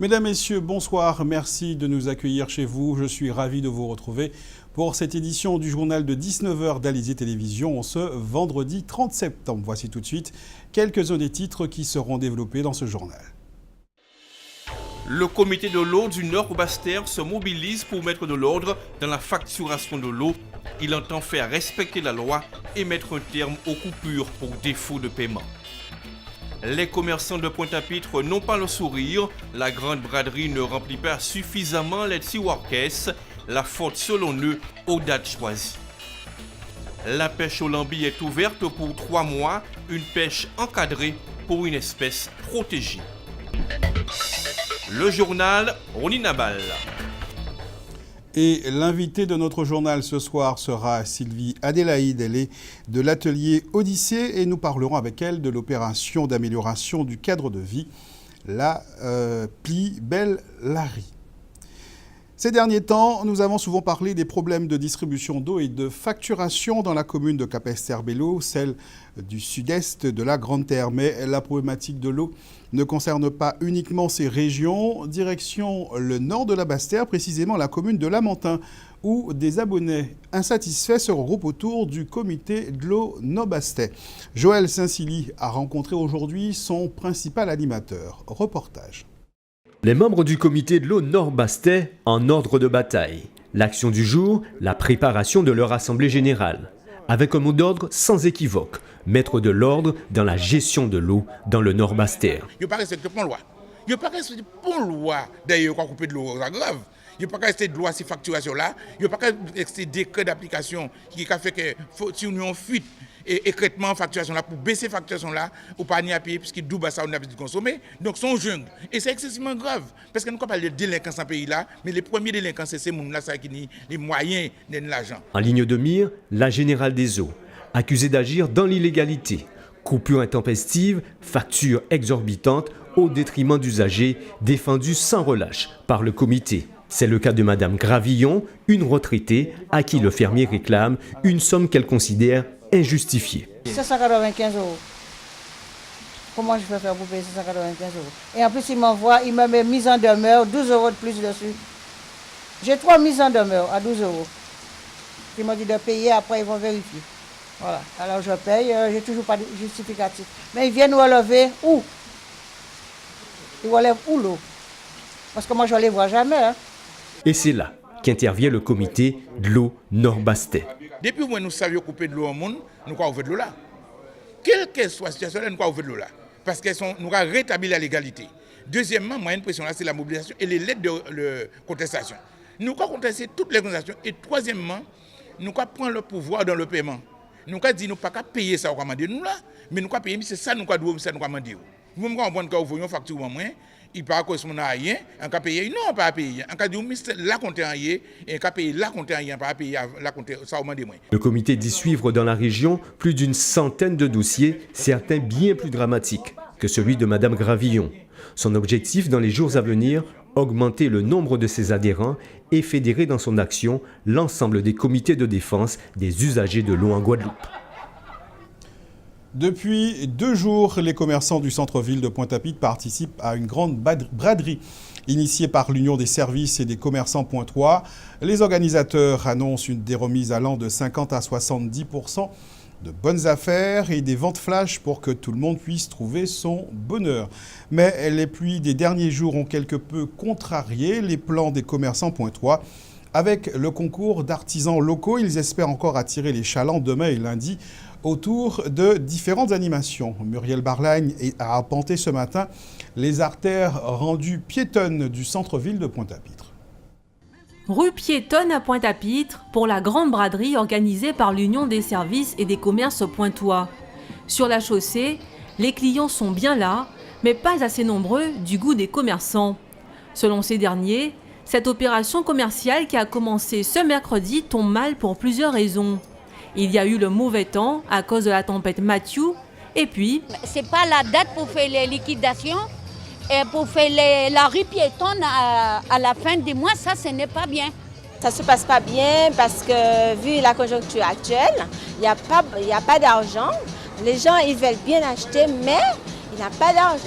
Mesdames, Messieurs, bonsoir. Merci de nous accueillir chez vous. Je suis ravi de vous retrouver pour cette édition du journal de 19h d'Alizé Télévision ce vendredi 30 septembre. Voici tout de suite quelques-uns des titres qui seront développés dans ce journal. Le comité de l'eau du Nord-Bas-Terre se mobilise pour mettre de l'ordre dans la facturation de l'eau. Il entend faire respecter la loi et mettre un terme aux coupures pour défaut de paiement. Les commerçants de Pointe-à-Pitre n'ont pas le sourire. La grande braderie ne remplit pas suffisamment les tiroirs-caisses. La faute selon eux aux dates choisies. La pêche au lambi est ouverte pour 3 mois. Une pêche encadrée pour une espèce protégée. Le journal Rony Nabal. Et l'invité de notre journal ce soir sera Sylvie Adélaïde. Elle est de l'atelier Odyssée et nous parlerons avec elle de l'opération d'amélioration du cadre de vie, la Pli Belle Larry. Ces derniers temps, nous avons souvent parlé des problèmes de distribution d'eau et de facturation dans la commune de Capesterre-Belle-Eau, celle du sud-est de la Grande Terre. Mais la problématique de l'eau ne concerne pas uniquement ces régions. Direction le nord de la Basse-Terre, précisément la commune de Lamentin, où des abonnés insatisfaits se regroupent autour du comité de l'eau Nord-Bastais. Joël Saint-Silly a rencontré aujourd'hui son principal animateur. Reportage. Les membres du comité de l'eau Nord-Bastais en ordre de bataille. L'action du jour, la préparation de leur assemblée générale. Avec un mot d'ordre sans équivoque, mettre de l'ordre dans la gestion de l'eau dans le Nord-Bastais. Il n'y a pas respecté pour loi. Il n'y a pas respecté pour loi. D'ailleurs, quand on coupe de l'eau, c'est grave. Il n'y a pas respecté de loi ces facturations-là. Il n'y a pas respecté décret d'application qui a fait que si on a une fuite et écrètement facturation là pour baisser facturation là ou pas ni à payer puisque double ça on a besoin de consommer. Donc son jungle et c'est excessivement grave parce que nous ne parlons pas de délinquance en pays là, mais les premiers délinquants c'est ces gens là qui ont les moyens de l'argent. En ligne de mire, la générale des eaux, accusée d'agir dans l'illégalité. Coupure intempestive, facture exorbitante au détriment d'usagers, défendue sans relâche par le comité. C'est le cas de Madame Gravillon, une retraitée à qui le fermier réclame une somme qu'elle considère injustifiée. 695 €. Comment je peux faire pour payer 695 €? Et en plus, il me met mise en demeure, 12 € de plus dessus. J'ai 3 mises en demeure à 12 €. Ils m'ont dit de payer, après ils vont vérifier. Voilà. Alors je paye, j'ai toujours pas de justificatif. Mais ils viennent relever où? Ils relèvent où l'eau? Parce que moi je ne les vois jamais. Hein. Et c'est là qu'intervient le comité de l'eau Nord-Bastais. Depuis que nous savions couper de l'eau au monde, nous avons ouvert de l'eau là. Quelle que soit la situation, nous avons ouvert de l'eau là. Parce que nous avons rétabli la légalité. Deuxièmement, moi, une pression là, c'est la mobilisation et les lettres de contestation. Nous avons contesté toutes les contestations. Et troisièmement, nous avons pris le pouvoir dans le paiement. Nous avons dit nous pas qu'à payer ça, nous avons nous là, mais nous avons payé, c'est ça nous avons dit, ça nous avons dit. Vous me comprenez quand vous voyez une facture en moins, il ne peut pas correspondre à rien, on peut payer, non, pas payer. On peut dire, là, on peut payer, et on peut payer, là, on peut payer, pas payer, là, ça augmente moins. Le comité dit suivre dans la région plus d'une centaine de dossiers, certains bien plus dramatiques que celui de Madame Gravillon. Son objectif dans les jours à venir, augmenter le nombre de ses adhérents et fédérer dans son action l'ensemble des comités de défense des usagers de l'eau en Guadeloupe. Depuis 2 jours, les commerçants du centre-ville de Pointe-à-Pitre participent à une grande braderie initiée par l'Union des services et des commerçants pointois. Les organisateurs annoncent des remises allant de 50 à 70%, de bonnes affaires et des ventes flash pour que tout le monde puisse trouver son bonheur. Mais les pluies des derniers jours ont quelque peu contrarié les plans des commerçants pointois. Avec le concours d'artisans locaux, ils espèrent encore attirer les chalands demain et lundi autour de différentes animations. Muriel Barlagne a arpenté ce matin les artères rendues piétonnes du centre-ville de Pointe-à-Pitre. Rue piétonne à Pointe-à-Pitre pour la grande braderie organisée par l'Union des services et des commerces pointois. Sur la chaussée, les clients sont bien là, mais pas assez nombreux du goût des commerçants. Selon ces derniers, cette opération commerciale qui a commencé ce mercredi tombe mal pour plusieurs raisons. Il y a eu le mauvais temps à cause de la tempête Matthew et puis... C'est pas la date pour faire les liquidations et pour faire la rue piétonne à la fin du mois, ça ce n'est pas bien. Ça ne se passe pas bien parce que vu la conjoncture actuelle, il n'y a pas d'argent. Les gens ils veulent bien acheter mais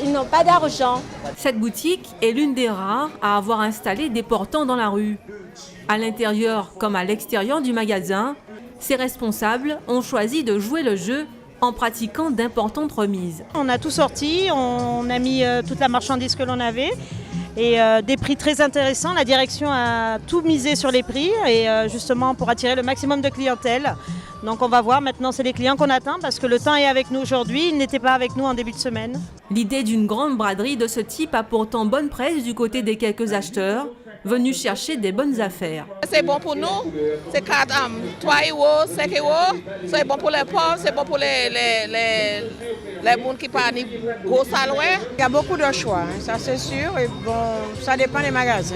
Ils n'ont pas d'argent. Cette boutique est l'une des rares à avoir installé des portants dans la rue. À l'intérieur comme à l'extérieur du magasin, ses responsables ont choisi de jouer le jeu en pratiquant d'importantes remises. On a tout sorti, on a mis toute la marchandise que l'on avait et des prix très intéressants. La direction a tout misé sur les prix et justement pour attirer le maximum de clientèle. Donc on va voir, maintenant c'est les clients qu'on atteint parce que le temps est avec nous aujourd'hui, il n'était pas avec nous en début de semaine. L'idée d'une grande braderie de ce type a pourtant bonne presse du côté des quelques acheteurs venus chercher des bonnes affaires. C'est bon pour nous, c'est 3 €, 5 €, c'est bon pour les pauvres, c'est bon pour les gens qui parlent gros salaire. Il y a beaucoup de choix, hein, ça c'est sûr, et bon, ça dépend des magasins.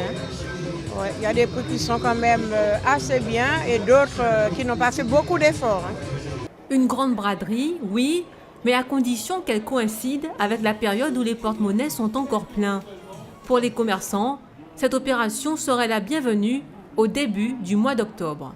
Ouais, il y a des prix qui sont quand même assez bien et d'autres qui n'ont pas fait beaucoup d'efforts. Hein. Une grande braderie, oui, mais à condition qu'elle coïncide avec la période où les porte-monnaies sont encore pleins. Pour les commerçants, cette opération serait la bienvenue au début du mois d'octobre.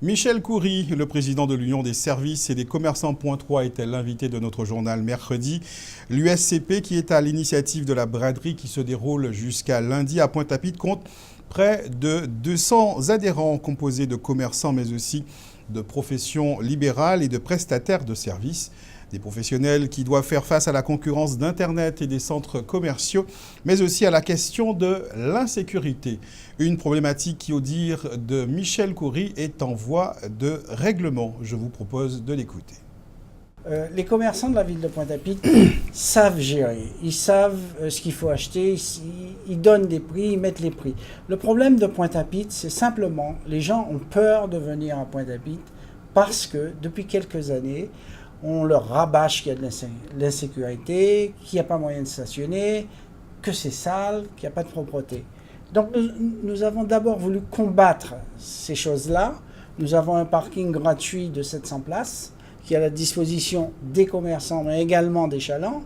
Michel Coury, le président de l'Union des services et des commerçants Pointe-Trois, était l'invité de notre journal mercredi. L'USCP, qui est à l'initiative de la braderie qui se déroule jusqu'à lundi à Pointe-à-Pitre, compte près de 200 adhérents composés de commerçants mais aussi de professions libérales et de prestataires de services. Des professionnels qui doivent faire face à la concurrence d'Internet et des centres commerciaux, mais aussi à la question de l'insécurité. Une problématique qui, au dire de Michel Coury, est en voie de règlement. Je vous propose de l'écouter. Les commerçants de la ville de Pointe-à-Pitre savent gérer, ils savent ce qu'il faut acheter, ils donnent des prix, ils mettent les prix. Le problème de Pointe-à-Pitre, c'est simplement, les gens ont peur de venir à Pointe-à-Pitre parce que depuis quelques années, on leur rabâche qu'il y a de l'insécurité, qu'il n'y a pas moyen de stationner, que c'est sale, qu'il n'y a pas de propreté. Donc nous avons d'abord voulu combattre ces choses-là. Nous avons un parking gratuit de 700 places qui est à la disposition des commerçants, mais également des chalands.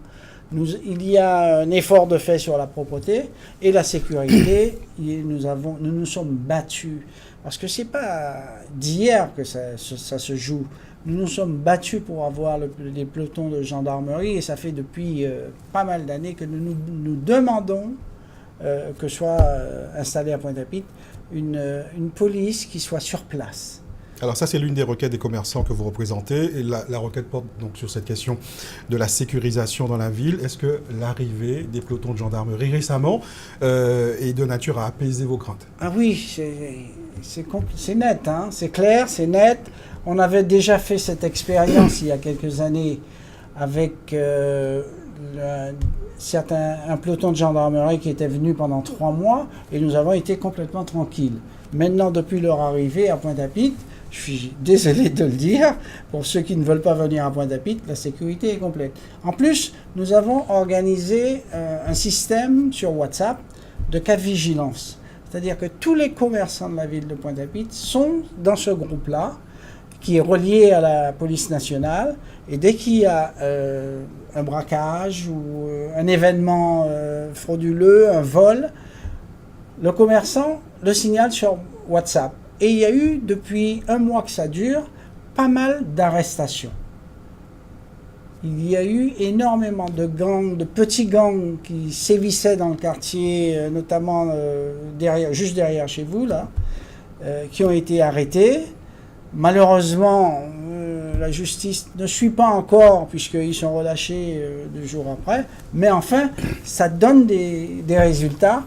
Il y a un effort de fait sur la propreté et la sécurité. Nous nous sommes battus, parce que ce n'est pas d'hier que ça se joue. Nous nous sommes battus pour avoir des pelotons de gendarmerie et ça fait depuis pas mal d'années que nous demandons que soit installée à Pointe-à-Pitre une police qui soit sur place. Alors ça, c'est l'une des requêtes des commerçants que vous représentez. Et la requête porte donc sur cette question de la sécurisation dans la ville. Est-ce que l'arrivée des pelotons de gendarmerie récemment est de nature à apaiser vos craintes? Ah oui, c'est net, hein, c'est clair, c'est net. On avait déjà fait cette expérience il y a quelques années avec un peloton de gendarmerie qui était venu pendant 3 mois et nous avons été complètement tranquilles. Maintenant, depuis leur arrivée à Pointe-à-Pitre, je suis désolé de le dire, pour ceux qui ne veulent pas venir à Pointe-à-Pitre, la sécurité est complète. En plus, nous avons organisé un système sur WhatsApp de cas de vigilance. C'est-à-dire que tous les commerçants de la ville de Pointe-à-Pitre sont dans ce groupe-là, qui est relié à la police nationale. Et dès qu'il y a un braquage ou un événement frauduleux, un vol, le commerçant le signale sur WhatsApp. Et il y a eu, depuis 1 mois que ça dure, pas mal d'arrestations. Il y a eu énormément de gangs, de petits gangs qui sévissaient dans le quartier, notamment juste derrière chez vous, là, qui ont été arrêtés. Malheureusement, la justice ne suit pas encore, puisqu'ils sont relâchés 2 jours après. Mais enfin, ça donne des résultats.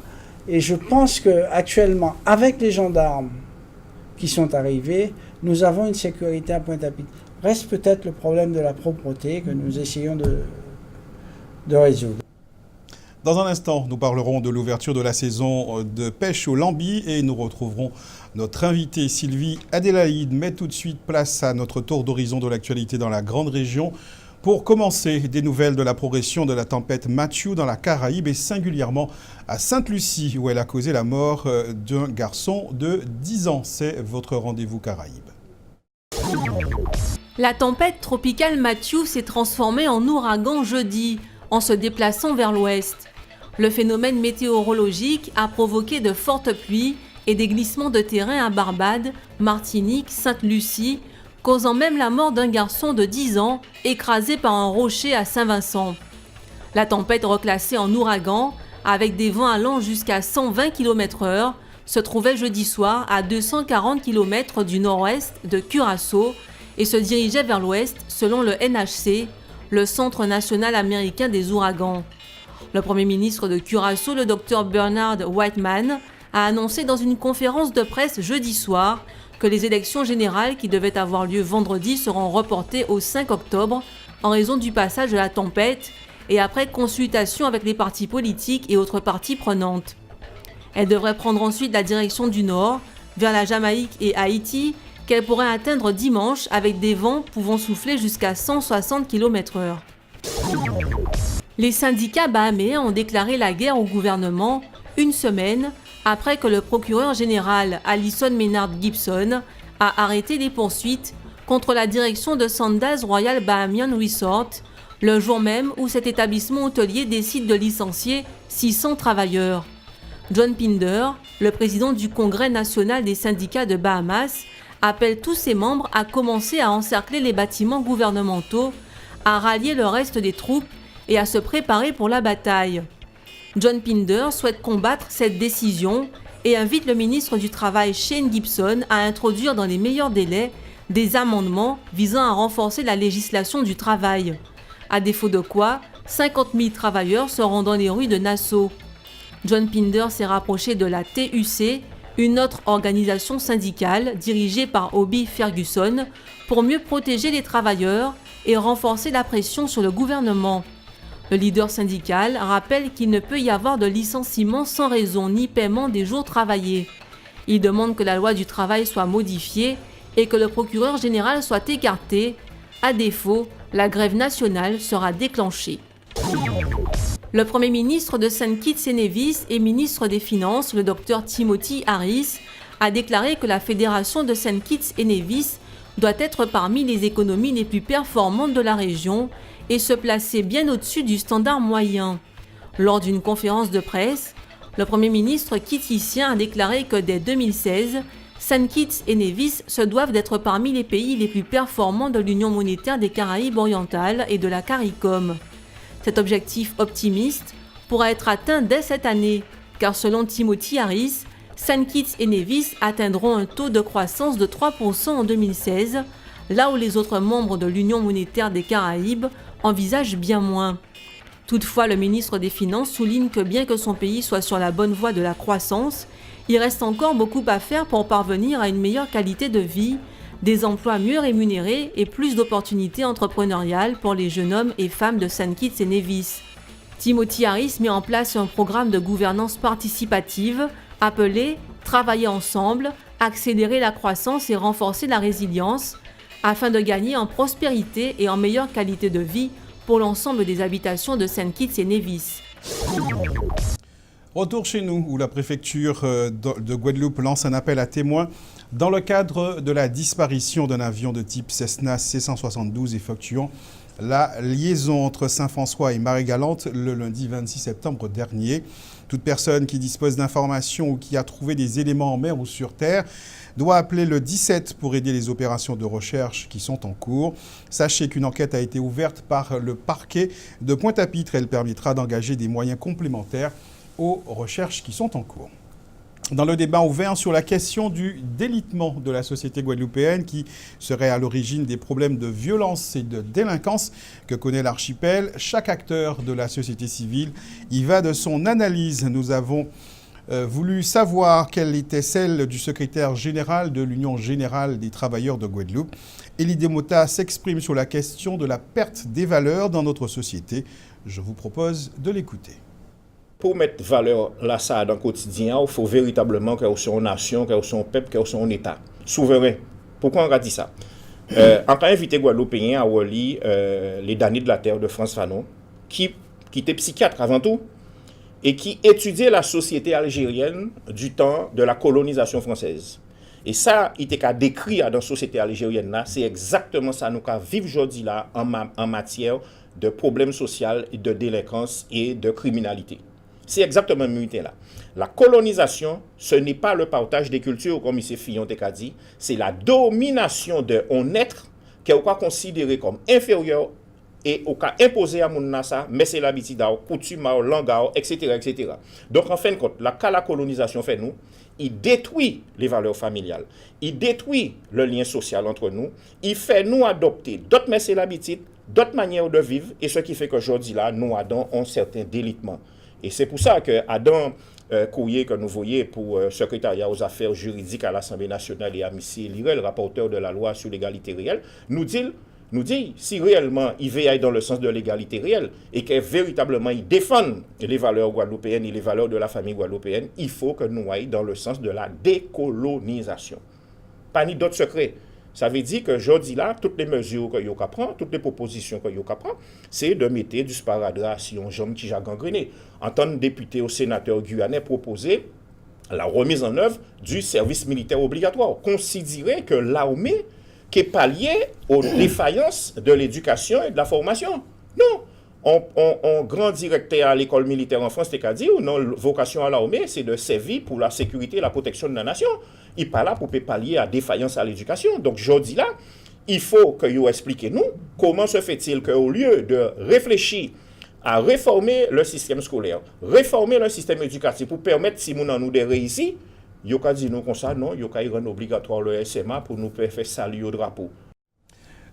Et je pense qu'actuellement, avec les gendarmes qui sont arrivés, nous avons une sécurité à Pointe-à-Pitre. Reste peut-être le problème de la propreté que nous essayons de résoudre. Dans un instant, nous parlerons de l'ouverture de la saison de pêche au lambi et nous retrouverons notre invitée Sylvie Adélaïde. Mais tout de suite, place à notre tour d'horizon de l'actualité dans la grande région. Pour commencer, des nouvelles de la progression de la tempête Matthew dans la Caraïbe et singulièrement à Sainte-Lucie où elle a causé la mort d'un garçon de 10 ans. C'est votre rendez-vous Caraïbe. La tempête tropicale Matthew s'est transformée en ouragan jeudi en se déplaçant vers l'ouest. Le phénomène météorologique a provoqué de fortes pluies et des glissements de terrain à Barbade, Martinique, Sainte-Lucie, causant même la mort d'un garçon de 10 ans écrasé par un rocher à Saint-Vincent. La tempête reclassée en ouragan, avec des vents allant jusqu'à 120 km/h, se trouvait jeudi soir à 240 km du nord-ouest de Curaçao et se dirigeait vers l'ouest selon le NHC, le Centre national américain des ouragans. Le Premier ministre de Curaçao, le Dr Bernard Whiteman, a annoncé dans une conférence de presse jeudi soir que les élections générales qui devaient avoir lieu vendredi seront reportées au 5 octobre en raison du passage de la tempête et après consultation avec les partis politiques et autres parties prenantes. Elle devrait prendre ensuite la direction du nord, vers la Jamaïque et Haïti, qu'elle pourrait atteindre dimanche avec des vents pouvant souffler jusqu'à 160 km/h. Les syndicats bahaméens ont déclaré la guerre au gouvernement une semaine après que le procureur général Alison Maynard Gibson a arrêté les poursuites contre la direction de Sandals Royal Bahamian Resort, le jour même où cet établissement hôtelier décide de licencier 600 travailleurs. John Pinder, le président du Congrès national des syndicats de Bahamas, appelle tous ses membres à commencer à encercler les bâtiments gouvernementaux, à rallier le reste des troupes et à se préparer pour la bataille. John Pinder souhaite combattre cette décision et invite le ministre du Travail Shane Gibson à introduire dans les meilleurs délais des amendements visant à renforcer la législation du travail. À défaut de quoi, 50 000 travailleurs seront dans les rues de Nassau. John Pinder s'est rapproché de la TUC, une autre organisation syndicale dirigée par Obi Ferguson, pour mieux protéger les travailleurs et renforcer la pression sur le gouvernement. Le leader syndical rappelle qu'il ne peut y avoir de licenciement sans raison ni paiement des jours travaillés. Il demande que la loi du travail soit modifiée et que le procureur général soit écarté. À défaut, la grève nationale sera déclenchée. Le Premier ministre de St. Kitts et Nevis et ministre des Finances, le Dr Timothy Harris, a déclaré que la fédération de St. Kitts et Nevis doit être parmi les économies les plus performantes de la région et se placer bien au-dessus du standard moyen. Lors d'une conférence de presse, le Premier ministre kittitien a déclaré que dès 2016, St. Kitts et Nevis se doivent d'être parmi les pays les plus performants de l'Union monétaire des Caraïbes orientales et de la CARICOM. Cet objectif optimiste pourra être atteint dès cette année, car selon Timothy Harris, St. Kitts et Nevis atteindront un taux de croissance de 3% en 2016, là où les autres membres de l'Union monétaire des Caraïbes envisagent bien moins. Toutefois, le ministre des Finances souligne que bien que son pays soit sur la bonne voie de la croissance, il reste encore beaucoup à faire pour parvenir à une meilleure qualité de vie, des emplois mieux rémunérés et plus d'opportunités entrepreneuriales pour les jeunes hommes et femmes de St. Kitts et Nevis. Timothy Harris met en place un programme de gouvernance participative appelé « Travailler ensemble, accélérer la croissance et renforcer la résilience » afin de gagner en prospérité et en meilleure qualité de vie pour l'ensemble des habitations de St. Kitts et Nevis. Retour chez nous, où la préfecture de Guadeloupe lance un appel à témoins dans le cadre de la disparition d'un avion de type Cessna C-172 effectuant la liaison entre Saint-François et Marie-Galante le lundi 26 septembre dernier. Toute personne qui dispose d'informations ou qui a trouvé des éléments en mer ou sur terre doit appeler le 17 pour aider les opérations de recherche qui sont en cours. Sachez qu'une enquête a été ouverte par le parquet de Pointe-à-Pitre. Elle permettra d'engager des moyens complémentaires aux recherches qui sont en cours. Dans le débat ouvert sur la question du délitement de la société guadeloupéenne qui serait à l'origine des problèmes de violence et de délinquance que connaît l'archipel, chaque acteur de la société civile y va de son analyse. Nous avons voulu savoir quelle était celle du secrétaire général de l'Union générale des travailleurs de Guadeloupe. Elie Demota s'exprime sur la question de la perte des valeurs dans notre société. Je vous propose de l'écouter. Pour mettre valeur là ça dans le quotidien, il faut véritablement qu'il y ait une nation, qu'il y ait un peuple, qu'il y ait un État souverain. Pourquoi on a dit ça? On a invité Guadeloupéen à Wally, les damnés de la terre de Frantz Fanon, qui était psychiatre avant tout, et qui étudiait la société algérienne du temps de la colonisation française. Et ça, il était décrit dans la société algérienne là, c'est exactement ça nous vivons aujourd'hui là en matière de problèmes sociaux, de délinquance et de criminalité. C'est exactement le là. La colonisation, ce n'est pas le partage des cultures, comme M. Fillon a dit, c'est la domination d'un être qu'on va considérer comme inférieur et au cas imposé à mon ça, mais c'est l'habitude, coutume, langue, etc., etc. Donc en fin de compte, la colonisation fait nous, il détruit les valeurs familiales, il détruit le lien social entre nous, il fait nous adopter d'autres mais c'est l'habitude, d'autres manières de vivre, et ce qui fait qu'aujourd'hui là, nous avons un certain délitement. Et c'est pour ça que Adam courrier que nous voyons pour secrétariat aux affaires juridiques à l'Assemblée nationale et à M. Lirel, rapporteur de la loi sur l'égalité réelle, nous dit si réellement il veille dans le sens de l'égalité réelle et que véritablement il défend les valeurs guadeloupéennes et les valeurs de la famille guadeloupéenne, il faut que nous aillions dans le sens de la décolonisation. Pas ni d'autres secrets. Ça veut dire que aujourd'hui là, toutes les mesures que Yoka prend, toutes les propositions que Yoka prend, c'est de mettre du sparadrap si on jambe qui a gangréné. En tant que député au sénateur guyanais proposer la remise en œuvre du service militaire obligatoire. Considérer que l'armée qui est palliée aux défaillances de l'éducation et de la formation. Non. Un grand directeur à l'école militaire en France, c'est-à-dire dit, non, vocation à l'armée, c'est de servir pour la sécurité et la protection de la nation. Il n'est pas là pour pallier à défaillance à l'éducation. Donc, je dis là, il faut que vous expliquiez nous comment se fait-il qu'au lieu de réfléchir à réformer le système scolaire, réformer le système éducatif pour permettre si nous nous de réussir, vous avez dit nous comme ça, non, vous avez rendu obligatoire le SMA pour nous faire saluer au drapeau.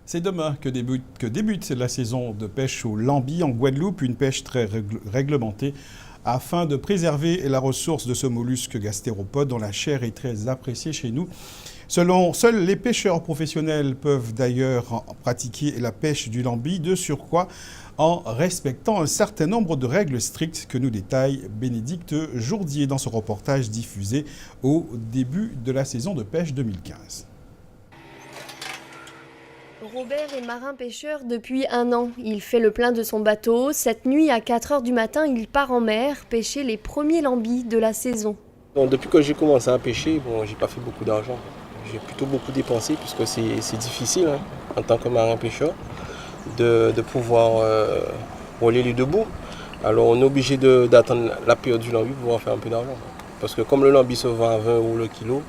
C'est demain que débute la saison de pêche au lambi en Guadeloupe, une pêche très réglementée afin de préserver la ressource de ce mollusque gastéropode dont la chair est très appréciée chez nous. Seuls les pêcheurs professionnels peuvent d'ailleurs pratiquer la pêche du lambi, de surcroît en respectant un certain nombre de règles strictes que nous détaille Bénédicte Jourdier dans ce reportage diffusé au début de la saison de pêche 2015. Robert est marin-pêcheur depuis 1 an. Il fait le plein de son bateau. Cette nuit, à 4h du matin, il part en mer pêcher les premiers lambis de la saison. Donc, depuis que j'ai commencé à pêcher, j'ai pas fait beaucoup d'argent. J'ai plutôt beaucoup dépensé puisque c'est difficile en tant que marin-pêcheur de pouvoir rouler les deux bouts. Alors on est obligé d'attendre la période du lambi pour pouvoir faire un peu d'argent. Parce que comme le lambi se vend à 20 € le kilo,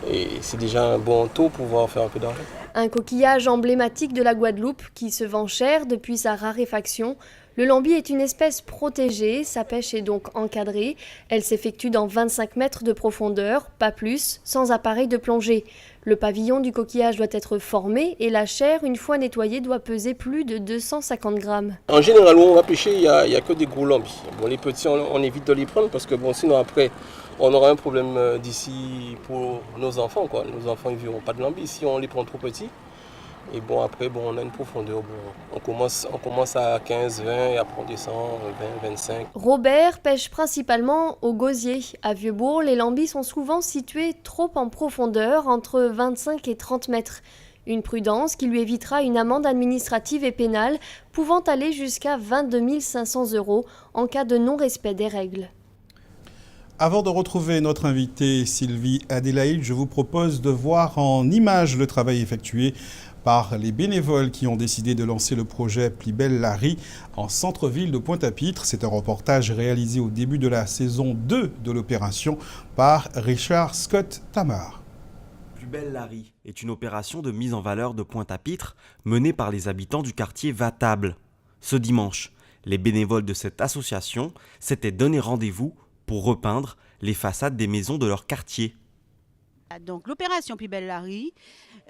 et c'est déjà un bon taux pour pouvoir faire un peu d'argent. Un coquillage emblématique de la Guadeloupe qui se vend cher depuis sa raréfaction. Le lambi est une espèce protégée, sa pêche est donc encadrée. Elle s'effectue dans 25 mètres de profondeur, pas plus, sans appareil de plongée. Le pavillon du coquillage doit être formé et la chair, une fois nettoyée, doit peser plus de 250 grammes. En général, où on va pêcher, il n'y a que des gros lambis. Les petits, on évite de les prendre parce que sinon après, on aura un problème d'ici pour nos enfants. Nos enfants ne verront pas de lambis si on les prend trop petits. Et après, on a une profondeur. On commence à 15, 20 et après on descend 20, 25. Robert pêche principalement au gosier. À Vieux-Bourg, les lambis sont souvent situés trop en profondeur, entre 25 et 30 mètres. Une prudence qui lui évitera une amende administrative et pénale pouvant aller jusqu'à 22 500 € en cas de non-respect des règles. Avant de retrouver notre invitée Sylvie Adélaïde, je vous propose de voir en images le travail effectué par les bénévoles qui ont décidé de lancer le projet Plus belle la Rie en centre-ville de Pointe-à-Pitre. C'est un reportage réalisé au début de la saison 2 de l'opération par Richard Scott Tamar. Plus belle la Rie est une opération de mise en valeur de Pointe-à-Pitre menée par les habitants du quartier Vatable. Ce dimanche, les bénévoles de cette association s'étaient donné rendez-vous pour repeindre les façades des maisons de leur quartier. Donc l'opération Plus belle la Rie,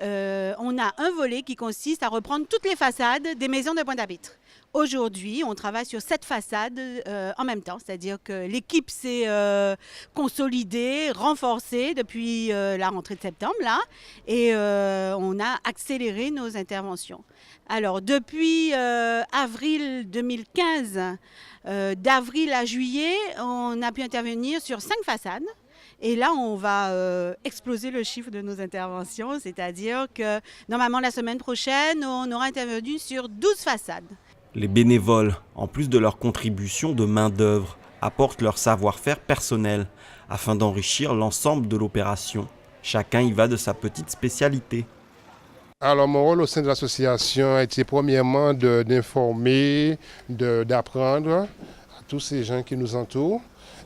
on a un volet qui consiste à reprendre toutes les façades des maisons de Pointe-à-Pitre. Aujourd'hui, on travaille sur 7 façades en même temps, c'est-à-dire que l'équipe s'est consolidée, renforcée depuis la rentrée de septembre, là, et on a accéléré nos interventions. Alors, depuis avril 2015, d'avril à juillet, on a pu intervenir sur 5 façades. Et là, on va exploser le chiffre de nos interventions, c'est-à-dire que normalement la semaine prochaine, on aura intervenu sur 12 façades. Les bénévoles, en plus de leur contribution de main-d'œuvre, apportent leur savoir-faire personnel afin d'enrichir l'ensemble de l'opération. Chacun y va de sa petite spécialité. Alors mon rôle au sein de l'association a été premièrement d'informer, d'apprendre à tous ces gens qui nous entourent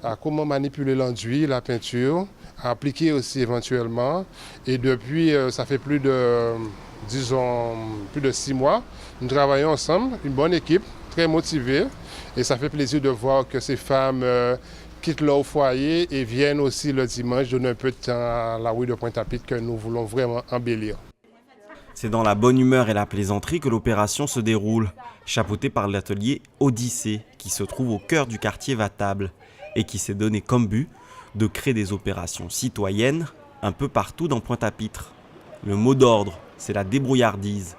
à comment manipuler l'enduit, la peinture, à appliquer aussi éventuellement. Et depuis, ça fait plus de 6 mois, Nous travaillons ensemble, une bonne équipe, très motivée. Et ça fait plaisir de voir que ces femmes quittent leur foyer et viennent aussi le dimanche donner un peu de temps à la rue de Pointe-à-Pitre que nous voulons vraiment embellir. C'est dans la bonne humeur et la plaisanterie que l'opération se déroule, chapeautée par l'atelier Odyssée, qui se trouve au cœur du quartier Vatable, et qui s'est donné comme but de créer des opérations citoyennes un peu partout dans Pointe-à-Pitre. Le mot d'ordre, c'est la débrouillardise.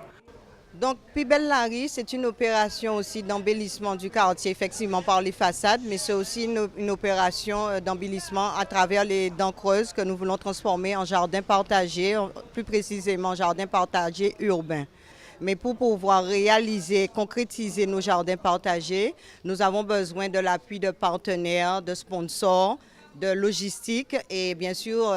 Donc, Plus belle la rue, c'est une opération aussi d'embellissement du quartier, effectivement par les façades, mais c'est aussi une opération d'embellissement à travers les dents creuses que nous voulons transformer en jardin partagé, plus précisément jardin partagé urbain. Mais pour pouvoir réaliser, concrétiser nos jardins partagés, nous avons besoin de l'appui de partenaires, de sponsors, de logistique et bien sûr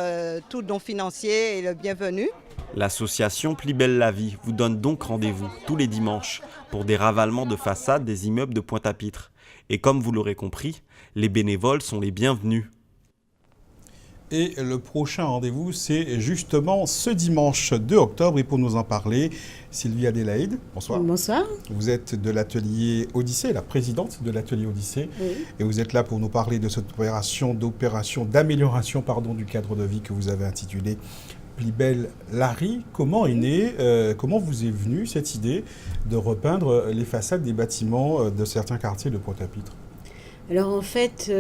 tout don financier est le bienvenu. L'association Plus belle la vie vous donne donc rendez-vous tous les dimanches pour des ravalements de façade des immeubles de Pointe-à-Pitre. Et comme vous l'aurez compris, les bénévoles sont les bienvenus. Et le prochain rendez-vous, c'est justement ce dimanche 2 octobre. Et pour nous en parler, Sylvie Adélaïde, bonsoir. Bonsoir. Vous êtes de l'atelier Odyssée, la présidente de l'atelier Odyssée. Oui. Et vous êtes là pour nous parler de cette opération d'amélioration du cadre de vie que vous avez intitulée Plus belle la rue. Comment est née, comment vous est venue cette idée de repeindre les façades des bâtiments de certains quartiers de Pointe-à-Pitre? Alors en fait,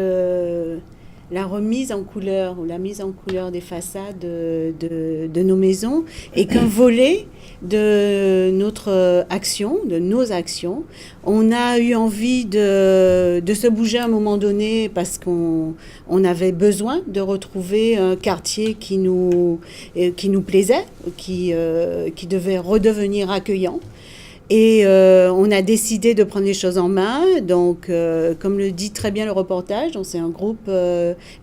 la remise en couleur ou la mise en couleur des façades de nos maisons est qu'un volet de notre action, de nos actions. On a eu envie de se bouger à un moment donné parce qu'on avait besoin de retrouver un quartier qui nous plaisait, qui devait redevenir accueillant. Et on a décidé de prendre les choses en main. Donc, comme le dit très bien le reportage, c'est un groupe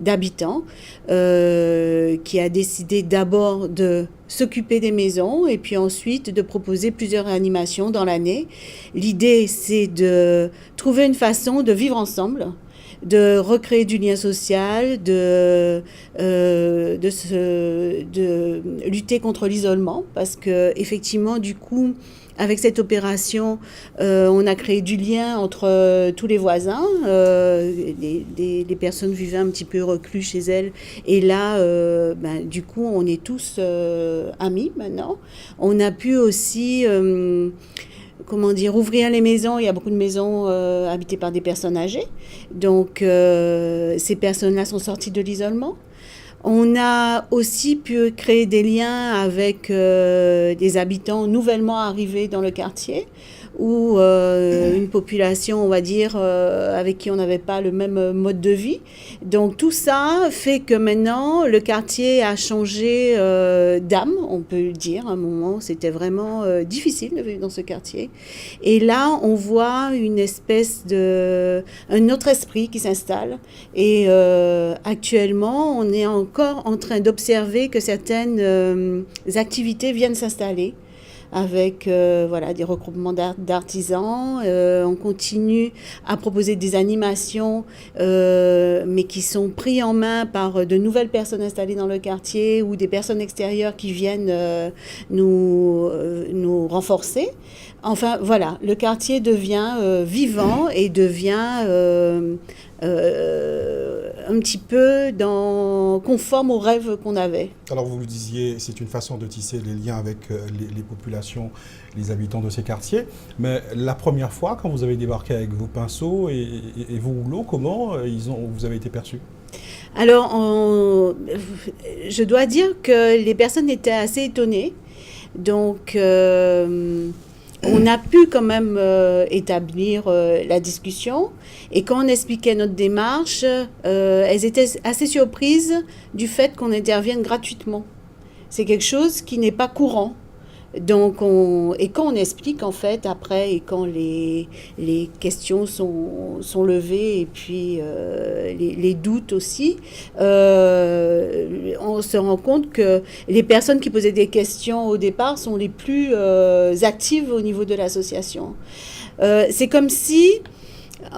d'habitants qui a décidé d'abord de s'occuper des maisons et puis ensuite de proposer plusieurs animations dans l'année. L'idée, c'est de trouver une façon de vivre ensemble, de recréer du lien social, de lutter contre l'isolement, parce que effectivement, du coup, avec cette opération, on a créé du lien entre tous les voisins. Les personnes vivaient un petit peu reclus chez elles. Et là, du coup, on est tous amis maintenant. On a pu aussi, ouvrir les maisons. Il y a beaucoup de maisons habitées par des personnes âgées. Donc, ces personnes-là sont sorties de l'isolement. On a aussi pu créer des liens avec des habitants nouvellement arrivés dans le quartier ou une population, on va dire, avec qui on n'avait pas le même mode de vie. Donc tout ça fait que maintenant, le quartier a changé d'âme, on peut le dire. À un moment, c'était vraiment difficile de vivre dans ce quartier. Et là, on voit un autre esprit qui s'installe. Et actuellement, on est encore en train d'observer que certaines activités viennent s'installer avec des regroupements d'artisans. On continue à proposer des animations, mais qui sont pris en main par de nouvelles personnes installées dans le quartier ou des personnes extérieures qui viennent nous renforcer. Enfin, voilà, le quartier devient vivant et devient un petit peu conforme aux rêves qu'on avait. Alors vous le disiez, c'est une façon de tisser les liens avec les populations, les habitants de ces quartiers. Mais la première fois, quand vous avez débarqué avec vos pinceaux et vos rouleaux, comment vous avez été perçus? Alors, je dois dire que les personnes étaient assez étonnées. Donc, on a pu quand même établir la discussion. Et quand on expliquait notre démarche, elles étaient assez surprises du fait qu'on intervienne gratuitement. C'est quelque chose qui n'est pas courant. Donc, et quand on explique, en fait, après, et quand les questions sont levées, et puis les doutes aussi, on se rend compte que les personnes qui posaient des questions au départ sont les plus actives au niveau de l'association. C'est comme si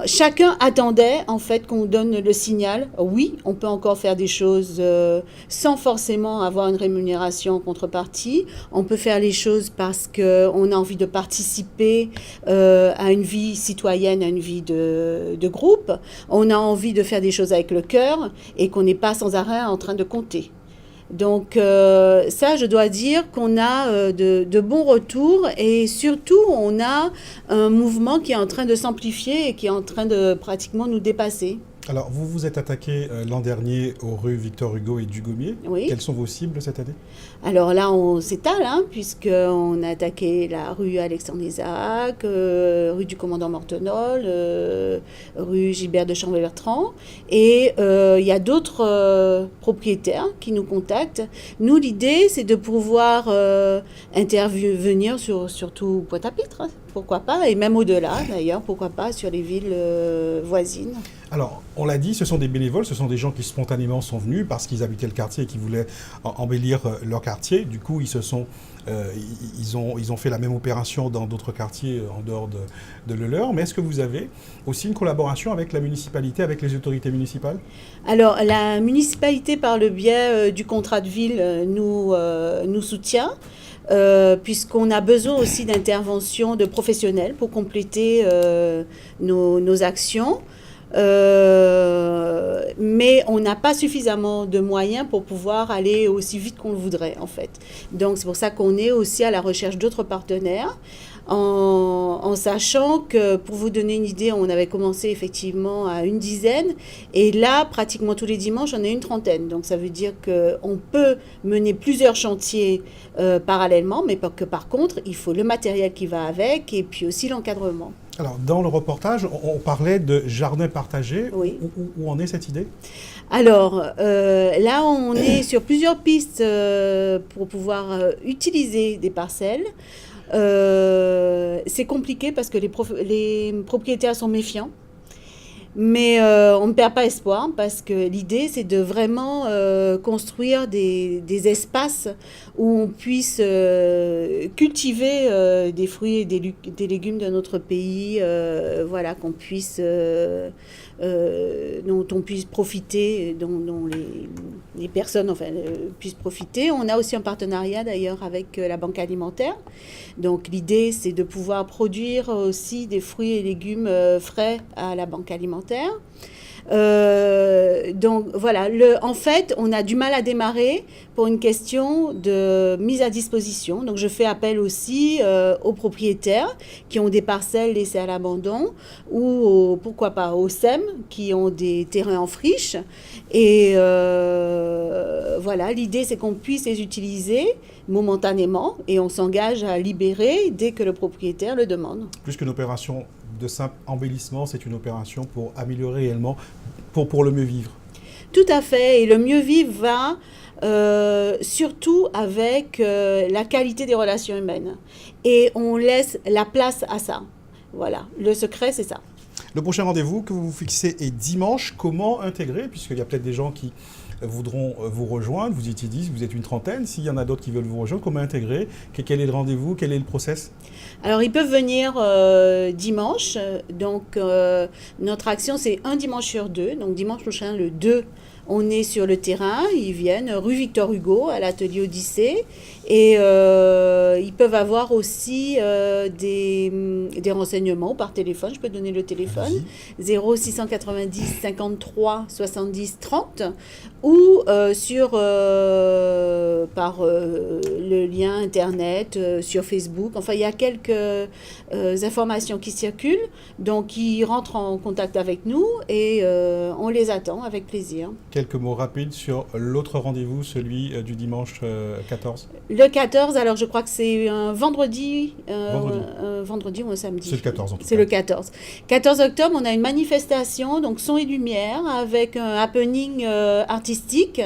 chacun attendait en fait qu'on donne le signal. Oui, on peut encore faire des choses sans forcément avoir une rémunération en contrepartie. On peut faire les choses parce qu'on a envie de participer à une vie citoyenne, à une vie de groupe. On a envie de faire des choses avec le cœur et qu'on n'est pas sans arrêt en train de compter. Donc ça, je dois dire qu'on a de bons retours et surtout, on a un mouvement qui est en train de s'amplifier et qui est en train de pratiquement nous dépasser. Alors, vous vous êtes attaqué l'an dernier aux rues Victor Hugo et Dugommier. Oui. Quelles sont vos cibles cette année? Alors là, on s'étale, puisqu'on a attaqué la rue Alexandre Isaac, rue du Commandant Mortenol, rue Gilbert de Chambé-Bertrand. Et il y a d'autres propriétaires qui nous contactent. Nous, l'idée, c'est de pouvoir intervenir sur tout Pointe-à-Pitre, pourquoi pas, et même au-delà d'ailleurs, pourquoi pas, sur les villes voisines. Alors, on l'a dit, ce sont des bénévoles, ce sont des gens qui spontanément sont venus parce qu'ils habitaient le quartier et qui voulaient embellir leur quartier. Du coup, ils ont fait la même opération dans d'autres quartiers en dehors de le leur. Mais est-ce que vous avez aussi une collaboration avec la municipalité, avec les autorités municipales? Alors, la municipalité, par le biais du contrat de ville, nous soutient. Puisqu'on a besoin aussi d'intervention de professionnels pour compléter nos actions. Mais on n'a pas suffisamment de moyens pour pouvoir aller aussi vite qu'on le voudrait, en fait. Donc, c'est pour ça qu'on est aussi à la recherche d'autres partenaires, en sachant que, pour vous donner une idée, on avait commencé effectivement à une dizaine, et là, pratiquement tous les dimanches, on est une trentaine. Donc, ça veut dire qu'on peut mener plusieurs chantiers parallèlement, mais que par contre, il faut le matériel qui va avec, et puis aussi l'encadrement. Alors, dans le reportage, on parlait de jardin partagé. Oui. Où en est cette idée? Alors, là, on est sur plusieurs pistes pour pouvoir utiliser des parcelles. C'est compliqué parce que les propriétaires sont méfiants. Mais on ne perd pas espoir parce que l'idée, c'est de vraiment construire des espaces où on puisse cultiver des fruits et des légumes de notre pays, voilà, dont on puisse profiter, dont les personnes puissent profiter. On a aussi un partenariat d'ailleurs avec la Banque alimentaire. Donc l'idée, c'est de pouvoir produire aussi des fruits et légumes frais à la Banque alimentaire. Donc voilà, en fait, on a du mal à démarrer pour une question de mise à disposition. Donc je fais appel aussi aux propriétaires qui ont des parcelles laissées à l'abandon ou pourquoi pas aux SEM qui ont des terrains en friche. Et voilà, l'idée c'est qu'on puisse les utiliser momentanément et on s'engage à libérer dès que le propriétaire le demande. Plus qu'une opération de simple embellissement, c'est une opération pour améliorer réellement, pour le mieux vivre. Tout à fait, et le mieux vivre va surtout avec la qualité des relations humaines. Et on laisse la place à ça. Voilà, le secret, c'est ça. Le prochain rendez-vous que vous fixez est dimanche. Comment intégrer, puisqu'il y a peut-être des gens qui voudront vous rejoindre, vous étiez 10, vous êtes une trentaine, s'il y en a d'autres qui veulent vous rejoindre, comment intégrer? Quel est le rendez-vous? Quel est le process? Alors, ils peuvent venir dimanche. Donc, notre action, c'est un dimanche sur deux. Donc, dimanche prochain, le 2, on est sur le terrain. Ils viennent rue Victor Hugo, à l'atelier Odyssée. Et ils peuvent avoir aussi des renseignements par téléphone. Je peux donner le téléphone. 0690 53 70 30 ou par le lien Internet, sur Facebook. Enfin, il y a quelques informations qui circulent. Donc, ils rentrent en contact avec nous et on les attend avec plaisir. Quelques mots rapides sur l'autre rendez-vous, celui du dimanche 14. Le 14, alors je crois que c'est un vendredi ou un samedi. C'est le 14 en tout cas. C'est le 14. 14 octobre, on a une manifestation, donc son et lumière, avec un happening artistique.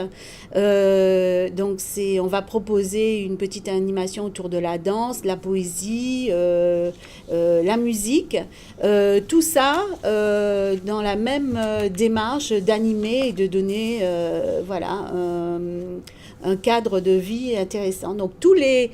Donc on va proposer une petite animation autour de la danse, la poésie, la musique. Tout ça dans la même démarche d'animer et de donner un cadre de vie intéressant. Donc toutes les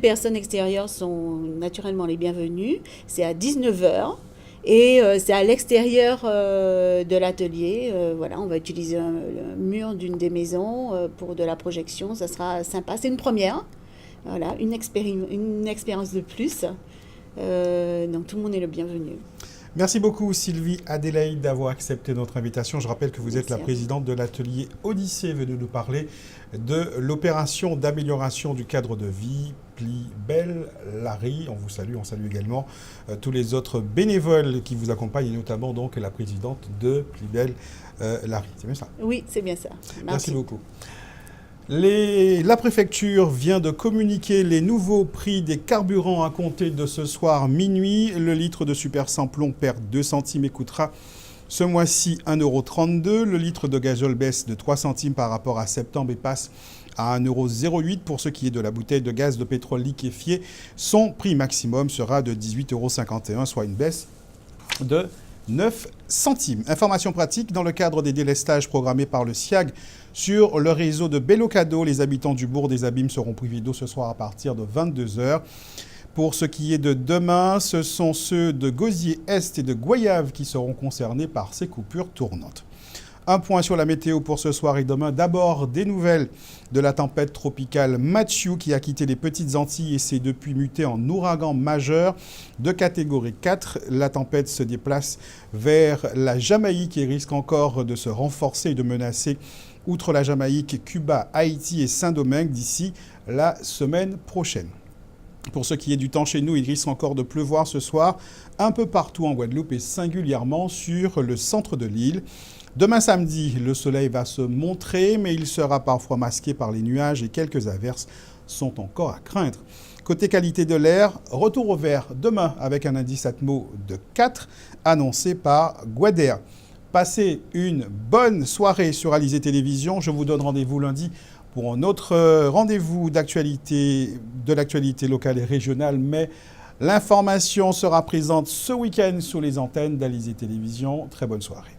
personnes extérieures sont naturellement les bienvenues. C'est à 19h Et c'est à l'extérieur de l'atelier. Voilà, on va utiliser le mur d'une des maisons pour de la projection. Ça sera sympa. C'est une première. Voilà, une expérience de plus. Donc tout le monde est le bienvenu. Merci beaucoup Sylvie Adélaïde d'avoir accepté notre invitation. Je rappelle que vous êtes la présidente de l'atelier Odyssée, venue nous parler de l'opération d'amélioration du cadre de vie Pli Bel Larry. On vous salue, on salue également tous les autres bénévoles qui vous accompagnent, et notamment donc la présidente de Pli Bel Larry. C'est bien ça? Oui, c'est bien ça. Merci beaucoup. La préfecture vient de communiquer les nouveaux prix des carburants à compter de ce soir minuit. Le litre de super samplon perd 2 centimes et coûtera ce mois-ci 1,32 €. Le litre de gazole baisse de 3 centimes par rapport à septembre et passe à 1,08 € pour ce qui est de la bouteille de gaz de pétrole liquéfié. Son prix maximum sera de 18,51 €, soit une baisse de 9 centimes. Information pratique, dans le cadre des délestages programmés par le SIAG sur le réseau de Bellocado, les habitants du bourg des Abîmes seront privés d'eau ce soir à partir de 22 h. Pour ce qui est de demain, ce sont ceux de Gosier-Est et de Goyave qui seront concernés par ces coupures tournantes. Un point sur la météo pour ce soir et demain. D'abord, des nouvelles de la tempête tropicale Mathieu qui a quitté les Petites Antilles et s'est depuis muté en ouragan majeur de catégorie 4. La tempête se déplace vers la Jamaïque et risque encore de se renforcer et de menacer, outre la Jamaïque, Cuba, Haïti et Saint-Domingue d'ici la semaine prochaine. Pour ce qui est du temps chez nous, il risque encore de pleuvoir ce soir un peu partout en Guadeloupe et singulièrement sur le centre de l'île. Demain samedi, le soleil va se montrer, mais il sera parfois masqué par les nuages et quelques averses sont encore à craindre. Côté qualité de l'air, retour au vert demain avec un indice Atmo de 4 annoncé par Guader. Passez une bonne soirée sur Alizé Télévision. Je vous donne rendez-vous lundi pour un autre rendez-vous d'actualité, de l'actualité locale et régionale, mais l'information sera présente ce week-end sur les antennes d'Alizé Télévision. Très bonne soirée.